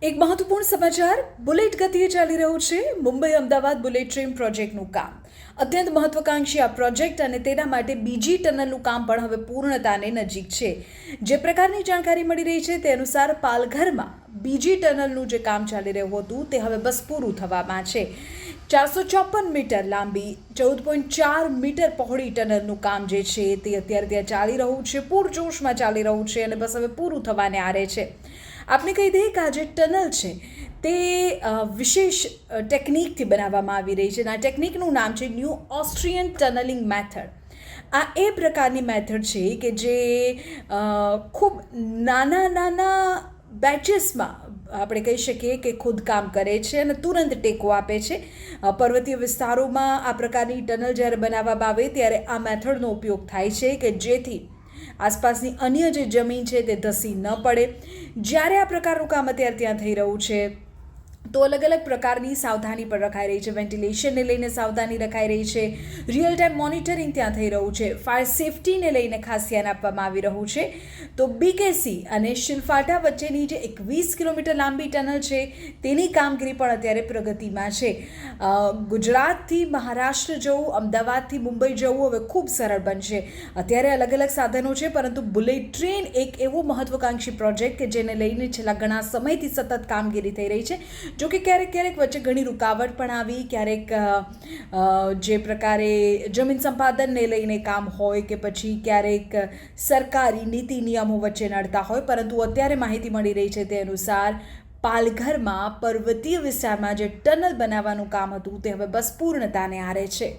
એક મહત્વપૂર્ણ સમાચાર બુલેટ ગતિએ ચાલી રહ્યું છે મુંબઈ અમદાવાદ બુલેટ ટ્રેન પ્રોજેક્ટનું કામ અત્યંત મહત્વાકાંક્ષી આ પ્રોજેક્ટ અને તેના માટે બીજી ટનલનું કામ પણ હવે પૂર્ણતાને નજીક છે। જે પ્રકારની જાણકારી મળી રહી છે તે અનુસાર પાલઘરમાં બીજી ટનલનું જે કામ ચાલી રહ્યું હતું તે હવે બસ પૂરું થવામાં છે। 454 મીટર લાંબી 14.4 મીટર પહોળી ટનલનું કામ જે છે તે અત્યારે ત્યાં ચાલી રહ્યું છે, પૂરજોશમાં ચાલી રહ્યું છે અને બસ હવે પૂરું થવાને આરે છે। આપણે કહી દઈએ કે આ જે ટનલ છે તે વિશેષ ટેકનિકથી બનાવવામાં આવી રહી છે અને આ ટેકનિકનું નામ છે ન્યૂ ઓસ્ટ્રિયન ટનલિંગ મેથડ। આ એ પ્રકારની મેથડ છે કે જે ખૂબ નાના બેચેસમાં આપણે કહી શકીએ કે ખોદકામ કરે છે અને તુરંત ટેકો આપે છે। પર્વતીય વિસ્તારોમાં આ પ્રકારની ટનલ જ્યારે બનાવવામાં આવે ત્યારે આ મેથડનો ઉપયોગ થાય છે કે જેથી આસપાસની અન્ય જે જમીન છે તે ધસી ન પડે। જ્યારે આ પ્રકારનું કામ અત્યારે ત્યાં થઈ રહ્યું છે તો અલગ અલગ પ્રકારની સાવધાની પણ રખાઈ રહી છે, વેન્ટિલેશનને લઈને સાવધાની રખાઈ રહી છે, રિયલ ટાઈમ મોનિટરિંગ ત્યાં થઈ રહ્યું છે, ફાયર સેફટીને લઈને ખાસ ધ્યાન આપવામાં આવી રહ્યું છે। તો બીકેસી અને શિલફાટા વચ્ચેની જે 21 કિલોમીટર લાંબી ટનલ છે તેની કામગીરી પણ અત્યારે પ્રગતિમાં છે। ગુજરાતથી મહારાષ્ટ્ર જવું, અમદાવાદથી મુંબઈ જવું હવે ખૂબ સરળ બનશે। અત્યારે અલગ અલગ સાધનો છે પરંતુ બુલેટ ટ્રેન એક એવો મહત્વાકાંક્ષી પ્રોજેક્ટ કે જેને લઈને છેલ્લા ઘણા સમયથી સતત કામગીરી થઈ રહી છે। જો કે ક્યારેક વચ્ચે ઘણી રૂકાવટ પણ આવી, ક્યારેક જે પ્રકારે જમીન સંપાદનને લઈને કામ હોય કે પછી ક્યારેક સરકારી નીતિ નિયમો વચ્ચે નડતા હોય, પરંતુ અત્યારે માહિતી મળી રહી છે તે અનુસાર પાલઘરમાં પર્વતીય વિસ્તારમાં જે ટનલ બનાવવાનું કામ હતું તે હવે બસ પૂર્ણતાને આરે છે।